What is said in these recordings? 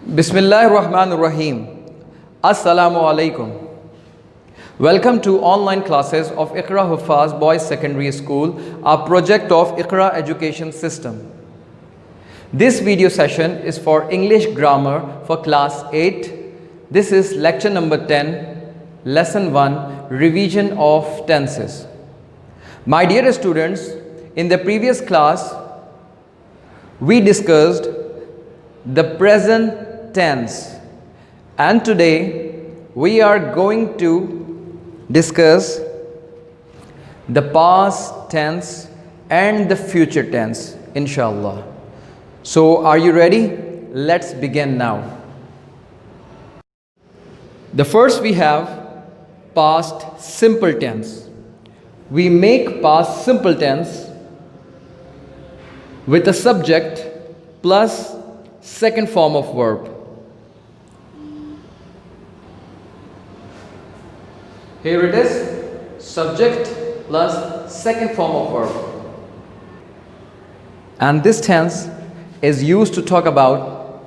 Bismillahirrahmanirrahim. Assalamu alaikum. Welcome to online classes of Iqra Hufaz Boys Secondary School, our project of Iqra Education System. This video session is for English grammar for class 8. This is lecture number 10, lesson 1, revision of tenses. My dear students, in the previous class, we discussed the present tense, and today we are going to discuss the past tense and the future tense, inshallah. So are you ready? Let's begin now. The first we have past simple tense. We make past simple tense with a subject plus second form of verb. Here it is, subject plus second form of verb. And this tense is used to talk about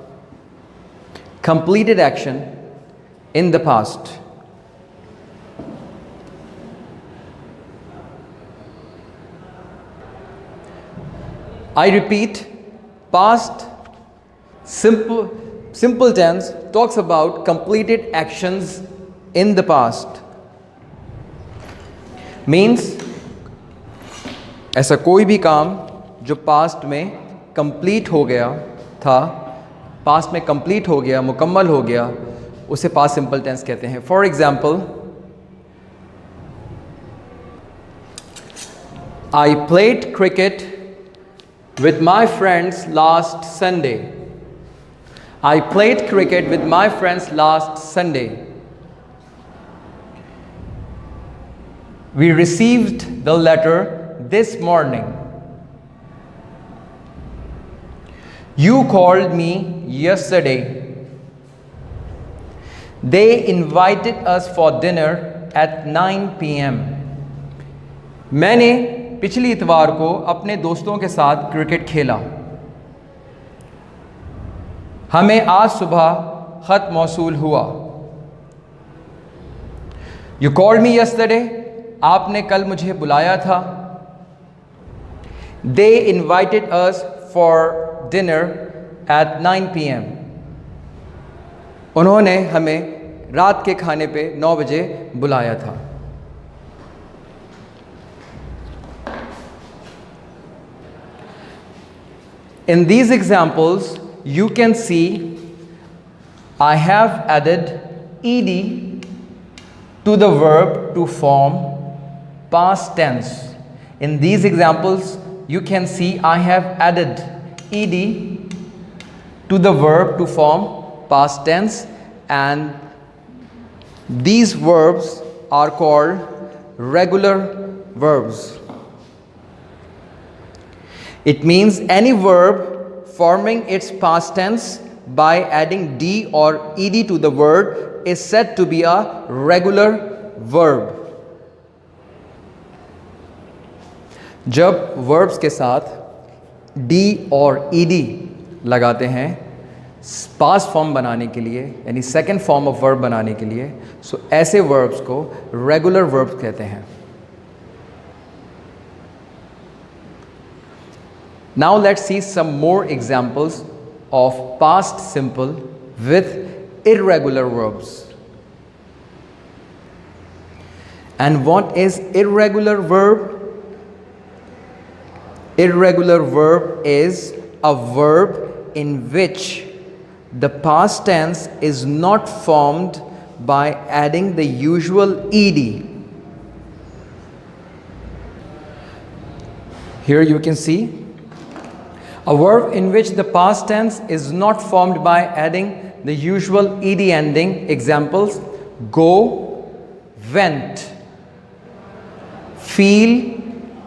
completed action in the past. I repeat, past simple tense talks about completed actions in the past. Means ऐसा कोई भी काम जो past में complete हो गया था, past में कंप्लीट हो गया, मुकम्मल हो गया, उसे पास्ट सिंपल टेंस कहते हैं. For example, I played cricket with my friends last Sunday. I played cricket with my friends last Sunday. We received the letter this morning. You called me yesterday. They invited us for dinner at 9 p.m. मैंने पिछली इतवार को अपने दोस्तों के साथ cricket खेला. हमें आज सुबह ख़त मौसूल हुआ. You called me yesterday. आपने कल मुझे बुलाया था. They invited us for dinner at 9 p.m. उन्होंने हमें रात के खाने पे 9 बजे बुलाया था. In these examples, you can see I have added ed to the verb to form past tense. In these examples, you can see I have added ed to the verb to form past tense, and these verbs are called regular verbs. It means any verb forming its past tense by adding d or ed to the word is said to be a regular verb. जब verbs के साथ d और ed लगाते हैं past form बनाने के लिए, यानी second form of verb बनाने के लिए, so ऐसे verbs को regular verbs कहते हैं. Now let's see some more examples of past simple with irregular verbs. And what is irregular verb? Irregular verb is a verb in which the past tense is not formed by adding the usual ed. Here you can see a verb in which the past tense is not formed by adding the usual ed ending. Examples: go, went, feel,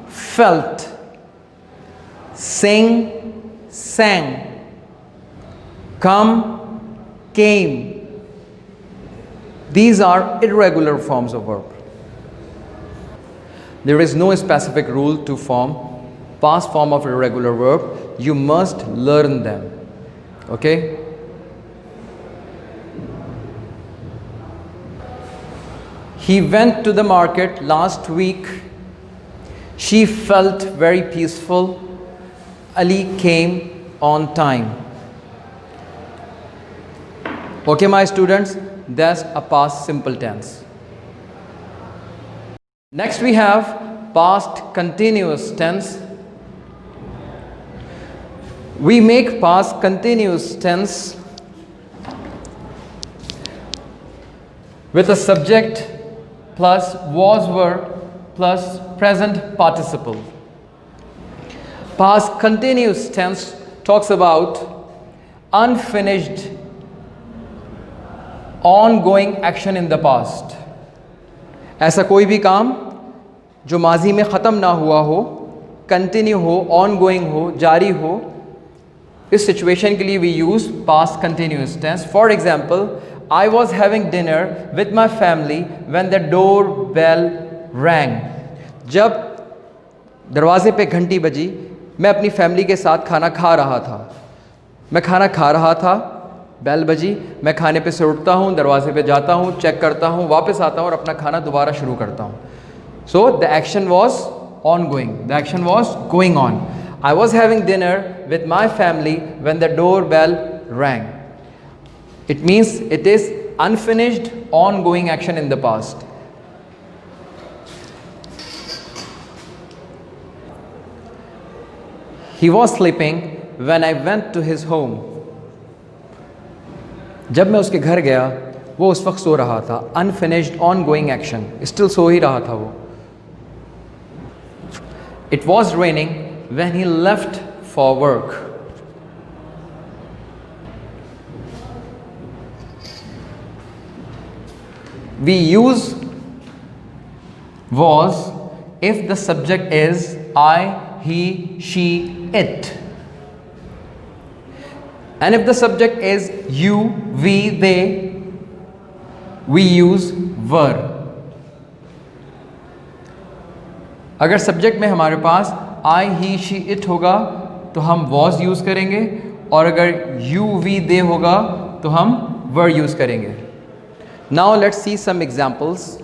felt, sing, sang, come, came. These are irregular forms of verb. There is no specific rule to form past form of irregular verb. You must learn them. Okay? He went to the market last week. She felt very peaceful. Ali came on time. Okay, my students, that's a past simple tense. Next we have past continuous tense. We make past continuous tense with a subject plus was were plus present participle. Past continuous tense talks about unfinished ongoing action in the past. ऐसा कोई भी काम जो माजी में ख़त्म ना हुआ हो, कंटिन्यू हो, ongoing हो, जारी हो, इस सिचुएशन के लिए we use past continuous tense. For example, I was having dinner with my family when the doorbell rang. जब दरवाजे पे घंटी बजी, मैं अपनी फैमिली के साथ खाना खा रहा था. मैं खाना खा रहा था, बेल बजी, मैं खाने पे से उठता हूँ, दरवाजे पे जाता हूँ, चेक करता हूँ, वापस आता हूँ और अपना खाना दोबारा शुरू करता हूँ. So the action was ongoing. The action was going on. I was having dinner with my family when the doorbell rang. It means it is unfinished ongoing action in the past. He was sleeping when I went to his home. जब मैं उसके घर गया वो उस वक्त सो रहा था. Unfinished ongoing action. Still सो ही रहा था वो. It was raining when he left for work. We use was if the subject is I, he, she, it. And if the subject is you, we, they, we use were. अगर subject में हमारे पास आई, ही, she, it होगा तो हम was use करेंगे और अगर you, we, they होगा तो हम were यूज़ करेंगे. Now let's see some examples.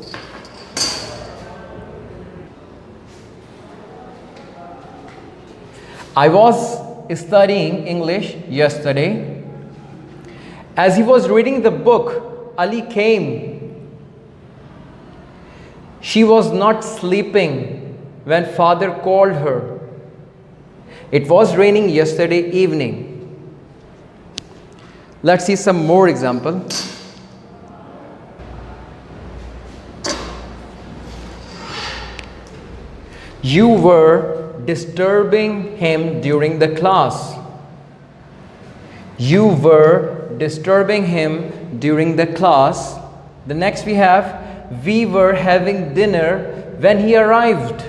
I was studying English yesterday. As he was reading the book, Ali came. She was not sleeping when father called her. It was raining yesterday evening. Let's see some more example. You were disturbing him during the class. You were disturbing him during the class. The next we have, we were having dinner when he arrived.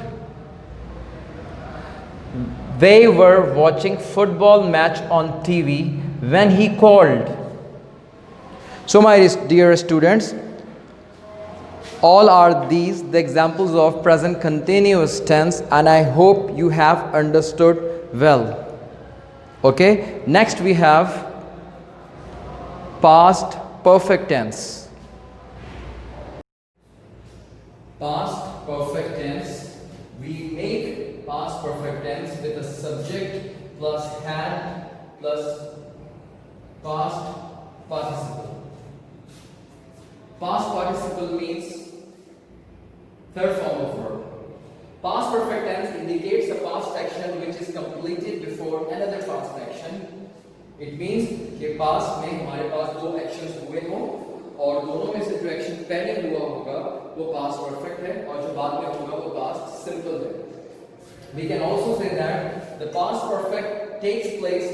They were watching football match on TV when he called. So my dear students, all are these the examples of present continuous tense, and I hope you have understood well. Okay, next we have past perfect tense. Past perfect tense, we make past perfect tense with a subject plus had plus past participle. Past participle means third form of verb. Past perfect tense indicates a past action which is completed before another past action. It means कि past में हमारे पास दो actions हुए हों और दोनों में से जो action पहले हुआ होगा वो past perfect है और जो बाद में होगा वो past simple है. We can also say that the past perfect takes place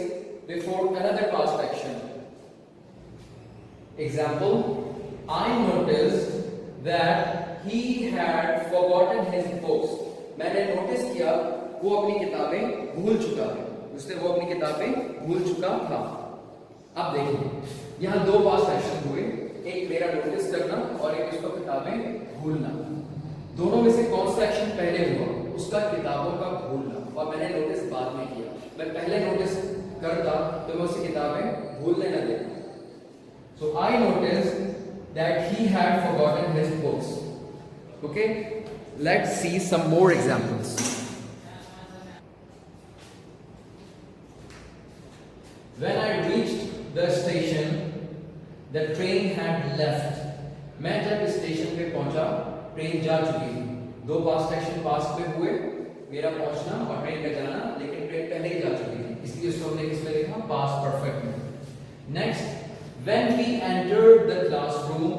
before another past action. Example, I noticed that he had forgotten his books. मैंने नोटिस किया वो अपनी किताबें भूल चुका है. उसने वो अपनी किताबें भूल चुका था. अब देखिए यहाँ दो पास्ट एक्शन हुए, एक मेरा नोटिस करना और एक उसको किताबें भूलना. दोनों में से कौन सा एक्शन पहले हुआ? उसका किताबों का भूलना. और मैंने नोटिस बाद में किया. मैं पहले नोटिस करता तो मैं उसे किताबें भूलने न देता. So I noticed that he had forgotten his books. Okay, let's see some more examples. When I reached the station, the train had left. मैं जब स्टेशन पे पहुंचा, ट्रेन जा चुकी थी. दो पास्ट एक्शन पास्ट में हुए, मेरा पहुंचना और ट्रेन का जाना, लेकिन ट्रेन पहले ही जा चुकी थी, इसलिए उसको हमने किस में लिखा? पास्ट परफेक्ट में. Next, when we entered the classroom,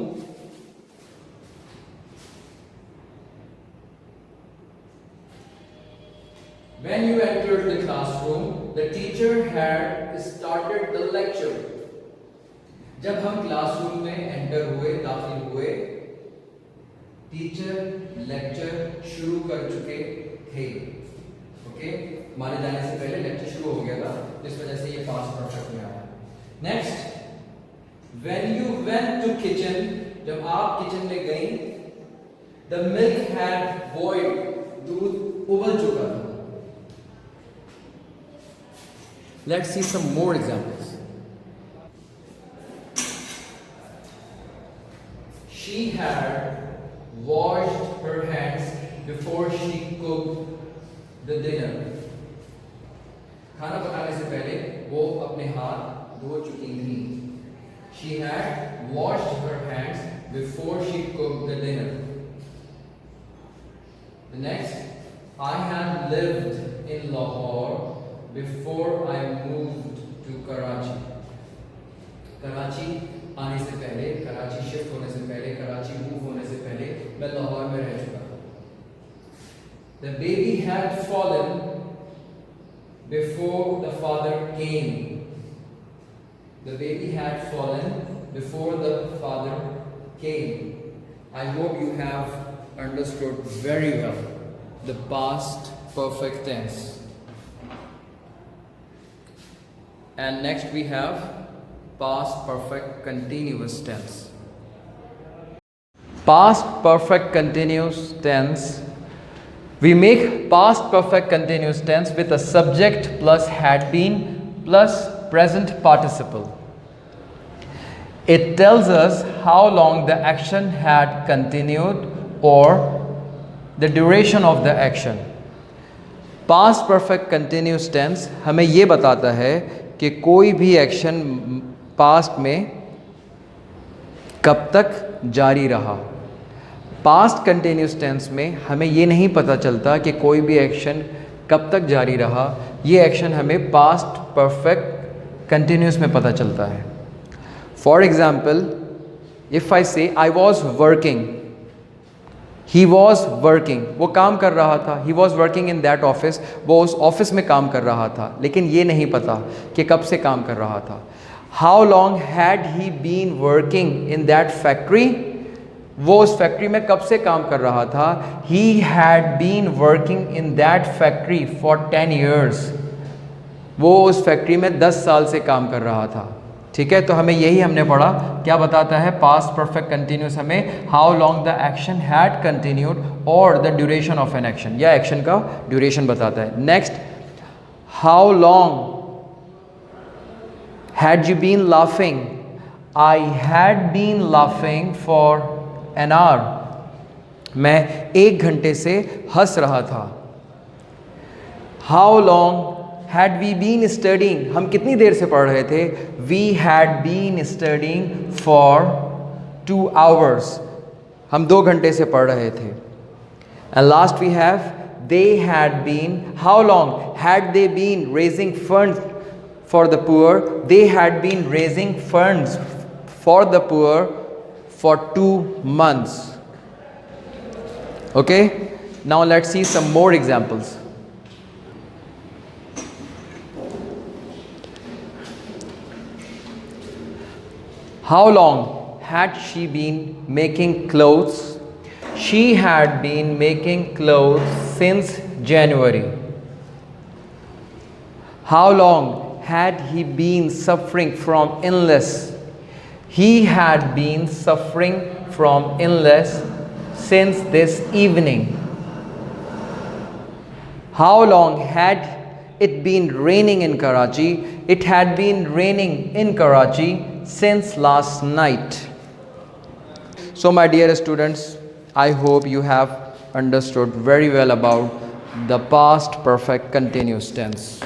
when you entered the classroom, the teacher had started the lecture. जब हम क्लासरूम में एंटर हुए, दाखिल हुए, टीचर लेक्चर शुरू कर चुके थे. ओके, हमारे जाने से पहले लेक्चर शुरू हो गया था, इस वजह से ये पास्ट परफेक्ट में आया. Next, when you went to kitchen, जब आप किचन में गई, the milk had boiled, दूध उबल चुका था. Let's see some more examples. She had washed her hands before she cooked the dinner. खाना पकाने से पहले वो अपने हाथ धो चुकी थी. She had washed her hands before she cooked the dinner. The next, I had lived in Lahore before I moved to Karachi. Karachi आने से पहले, कराची शिफ्ट होने से पहले, कराची मूव होने से पहले मैं लाहौर में रह चुका था. The baby had fallen before the father came. The baby had fallen before the father came. I hope you have understood very well the past perfect tense. And next we have past perfect continuous tense. Past perfect continuous tense. We make past perfect continuous tense with a subject plus had been plus present participle. It tells us how long the action had continued or the duration of the action. Past perfect continuous tense हमें ये बताता है कि कोई भी action past में कब तक जारी रहा. पास्ट कंटिन्यूस टेंस में हमें ये नहीं पता चलता कि कोई भी एक्शन कब तक जारी रहा. ये एक्शन हमें पास्ट परफेक्ट कंटिन्यूस में पता चलता है. फॉर एग्जाम्पल, इफ़ आई से I was working, he was working, वो काम कर रहा था. He was working in that office, वो उस ऑफिस में काम कर रहा था, लेकिन ये नहीं पता कि कब से काम कर रहा था. How long had he been working in that factory, वो उस फैक्ट्री में कब से काम कर रहा था. He had been working in that factory for 10 years, वो उस फैक्ट्री में 10 साल से काम कर रहा था. ठीक है, तो हमें यही हमने पढ़ा. क्या बताता है पास्ट परफेक्ट कंटिन्यूस? हमें how long the action had continued और the duration of an action, या एक्शन का ड्यूरेशन बताता है. Next, how long had you been laughing, I had been laughing for an hour, मैं 1 घंटे से हंस रहा था. How long had we been studying, हम कितनी देर से पढ़ रहे थे. We had been studying for 2 hours, हम 2 घंटे से पढ़ रहे थे. And last we have they had been, how long had they been raising funds for the poor, they had been raising funds for the poor for 2 months. Okay, now let's see some more examples. How long had she been making clothes? She had been making clothes since January. How long had he been suffering from illness? He had been suffering from illness since this evening. How long had it been raining in Karachi? It had been raining in Karachi since last night. So my dear students, I hope you have understood very well about the past perfect continuous tense.